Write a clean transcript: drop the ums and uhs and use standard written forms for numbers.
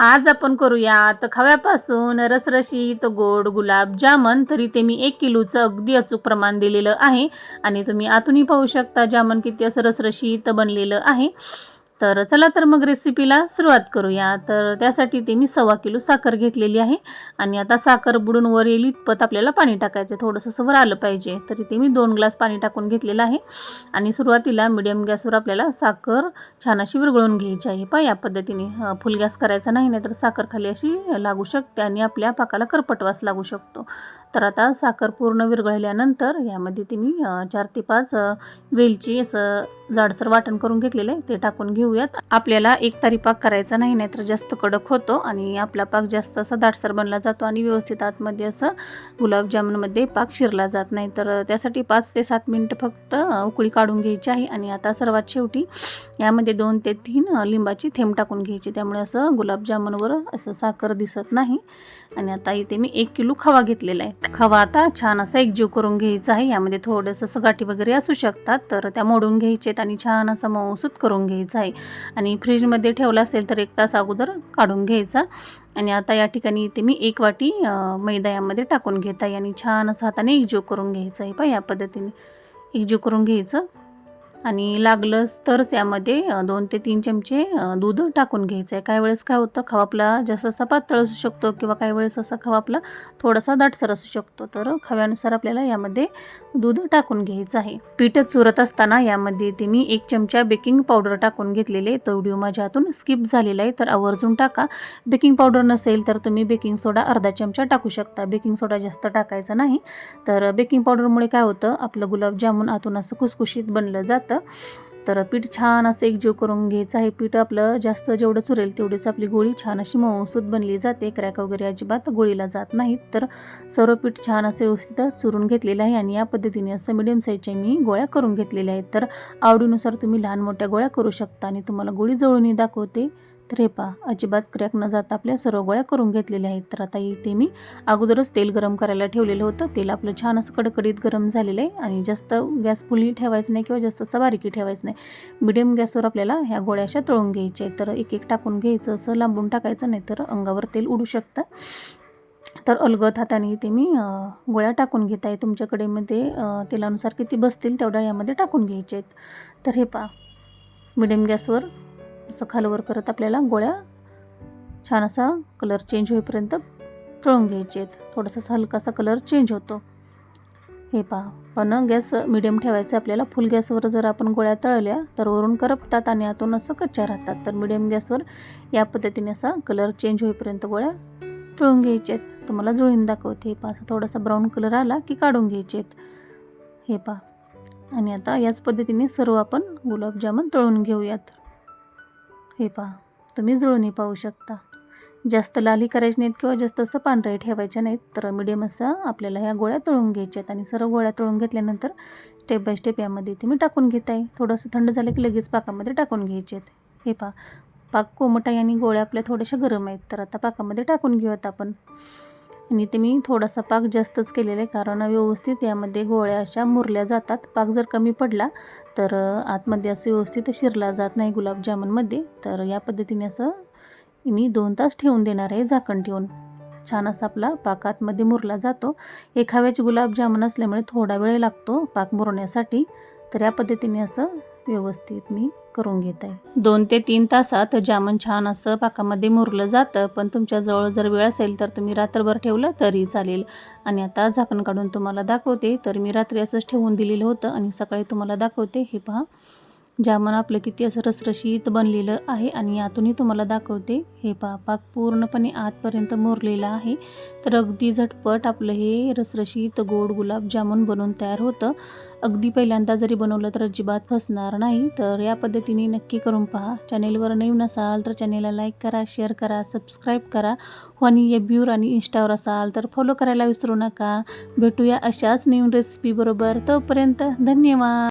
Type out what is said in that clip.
आज आपण करूयात खव्यापासून रसरशीत गोड गुलाबजामन. तरी ते मी 1 किलोचं अगदी अचूक प्रमाण दिलेलं आहे आणि तुम्ही आतूनही पाहू शकता जामन किती असं रसरशीत बनलेलं आहे. तर चला तर मग रेसिपीला सुरुवात करूया. तर त्यासाठी ते मी 1.25 किलो साखर घेतलेली आहे आणि आता साखर बुडून वर येईल इतपत आपल्याला पाणी टाकायचं आहे. थोडंसं वर आलं पाहिजे. तरी ते मी 2 ग्लास पाणी टाकून घेतलेलं आहे आणि सुरुवातीला मीडियम गॅसवर आपल्याला साखर छान अशी विरघळून घ्यायची आहे. पहा या पद्धतीने फुल गॅस करायचा नाही, नाहीतर साखर खाली अशी लागू शकते आणि आपल्या पाकाला करपटवास लागू शकतो. तर आता साखर पूर्ण विरघळल्यानंतर यामध्ये ते मी 4 ते 5 वेलची असं जाडसर वाटण करून घेतलेलं आहे ते टाकून घेऊयात. आपल्याला एकतारी पाक करायचा नाही, नाहीतर जास्त कडक होतो आणि आपला पाक जास्त असा दाटसर बनला जातो आणि व्यवस्थित आतमध्ये असं गुलाबजामुनमध्ये पाक शिरला जात नाही. तर त्यासाठी 5 ते 7 मिनिटं फक्त उकळी काढून घ्यायची आहे आणि आता सर्वात शेवटी यामध्ये 2 ते 3 लिंबाची थेंब टाकून घ्यायची. त्यामुळे असं गुलाबजामुनवर असं साखर दिसत नाही. आणि आता इथे मी 1 किलो खवा घेतलेला आहे. खवा आता छान असा एकजीव करून घ्यायचा आहे. यामध्ये थोडंसं सगाटी वगैरे असू शकतात, तर त्या मोडून घ्यायचेत आणि छान असं मऊसूत करून घ्यायचं आहे. आणि फ्रीजमध्ये ठेवला असेल तर 1 तास अगोदर काढून घ्यायचा. आणि आता या ठिकाणी इथे मी 1 वाटी मैदा यामध्ये टाकून घेत आहे आणि छान असं हाताने एकजीव करून घ्यायचं आहे. या पद्धतीने एकजीव करून घ्यायचं आणि लागलंच तरच यामध्ये 2 ते 3 चमचे दूध टाकून घ्यायचं आहे. काही वेळेस काय होतं, खवा आपला जास्त असा पातळ असू शकतो किंवा काही वेळेस असा खवा आपला थोडासा दाटसर असू शकतो. तर खव्यानुसार आपल्याला यामध्ये दूध टाकून घ्यायचं आहे. पीठ चुरत असताना यामध्ये ते मी 1 चमचा बेकिंग पावडर टाकून घेतलेले. तो व्हिडिओ माझ्या हातून स्किप झालेला आहे, तर आवर्जून टाका. बेकिंग पावडर नसेल तर तुम्ही बेकिंग सोडा अर्धा चमचा टाकू शकता. बेकिंग सोडा जास्त टाकायचा नाही. तर बेकिंग पावडरमुळे काय होतं, आपलं गुलाबजामुन आतून असं खुसखुशीत बनलं जातं. तर पीठ छान असं एकजीव करून घ्यायचं आहे. पीठ आपलं जास्त जेवढं चुरेल तेवढीच आपली गोळी छान अशी मऊसूत बनली जाते. क्रॅक वगैरे अजिबात गोळीला जात नाहीत. तर सर्व पीठ छान असं व्यवस्थित चुरून घेतलेलं आहे आणि या पद्धतीने असं मिडियम साईजच्या मी गोळ्या करून घेतलेल्या आहेत. तर आवडीनुसार तुम्ही लहान मोठ्या गोळ्या करू शकता आणि तुम्हाला गोळी जवळूनही दाखवते. तर हे पहा, अजिबात क्रॅक न जाता आपल्या सर्व गोळ्या करून घेतलेल्या आहेत. तर आता इथे मी अगोदरच तेल गरम करायला ठेवलेलं होतं. तेल आपलं छान असं कडकडीत गरम झालेलं आहे आणि जास्त गॅस फुली ठेवायचं नाही किंवा जास्त असं बारीकी ठेवायचं नाही. मिडियम गॅसवर आपल्याला ह्या गोळ्या अशा तळून घ्यायच्या आहेत. तर एक एक टाकून घ्यायचं, असं लांबून टाकायचं नाही तर अंगावर तेल उडू शकतं. तर अलगद हाताने इथे मी गोळ्या टाकून घेत आहे. तुमच्याकडे मध्ये तेलानुसार किती बसतील तेवढ्या यामध्ये टाकून घ्यायचे आहेत. तर हे पहा, मिडियम गॅसवर असं खालवर करत आपल्याला गोळ्या छान असा कलर चेंज होईपर्यंत तळून घ्यायचे आहेत. थोडासा हलकासा कलर चेंज होतो. हे पहा, पण गॅस मिडियम ठेवायचं आपल्याला. फुल गॅसवर जर आपण गोळ्या तळल्या तर वरून करपतात आणि आतून असं कच्च्या राहतात. तर मिडियम गॅसवर या पद्धतीने असा कलर चेंज होईपर्यंत गोळ्या तळून घ्यायचे आहेत. तुम्हाला जुळून दाखवते. हे पहा, थोडासा ब्राऊन कलर आला की काढून घ्यायचे आहेत. हे पहा, आणि आता याच पद्धतीने सर्व आपण गुलाबजामुन तळून घेऊयात. हे पहा, तुम्ही जुळूनही पाहू शकता. जास्त लाली करायची नाहीत किंवा जास्त असं पांढरे ठेवायच्या नाहीत. तर मिडियम असा आपल्याला ह्या गोळ्या तळून घ्यायच्या आहेत आणि सर्व गोळ्या तळून घेतल्यानंतर स्टेप बाय स्टेप यामध्ये ते मी टाकून घेत आहे. थोडंसं थंड झालं की लगेच पाकामध्ये टाकून घ्यायचे आहेत. हे पहा, पाक कोमट आहे आणि गोळ्या आपल्या थोड्याशा गरम आहेत. तर आता पाकामध्ये टाकून घेऊयात आपण. आणि ते मी थोडासा पाक जास्तच केलेला आहे, कारण व्यवस्थित यामध्ये गोळ्या अशा मुरल्या जातात. पाक जर कमी पडला तर आतमध्ये असं व्यवस्थित शिरला जात नाही गुलाबजामुनमध्ये. तर या पद्धतीने असं मी 2 तास ठेवून देणार आहे झाकण ठेवून. छान असा आपला पाक आतमध्ये मुरला जातो. हे खव्याचे गुलाबजामुन असल्यामुळे थोडा वेळ लागतो पाक मुरण्यासाठी. तर या पद्धतीने असं व्यवस्थित मी करून घेत आहे. 2 ते 3 तासात जामून छान असं पाकामध्ये मुरलं जातं. पण तुमच्याजवळ जर वेळ असेल तर तुम्ही रात्रभर ठेवलं तरी चालेल. आणि आता झाकण काढून तुम्हाला दाखवते. तर मी रात्री असंच ठेवून दिलेलं होतं आणि सकाळी तुम्हाला दाखवते. हे पहा, जामून आपलं किती असं रसरशीत बनलेलं आहे आणि आतूनही तुम्हाला दाखवते. हे पहा, पाक पूर्णपणे आतपर्यंत मुरलेला आहे. तर अगदी झटपट आपलं हे रसरशीत गोड गुलाबजामुन बनवून तयार होतं. अगदी पहिल्यांदा जरी बनवलं तर अजिबात फसणार नाही. तर या पद्धतीने नक्की करून पहा. चॅनेलवर नवीन असाल तर चॅनेलला लाईक करा, शेअर करा, सबस्क्राईब करा. आणि एबीवर आणि इंस्टावर असाल तर फॉलो करायला विसरू नका. भेटूया अशाच नवीन रेसिपी बरोबर. तोपर्यंत धन्यवाद.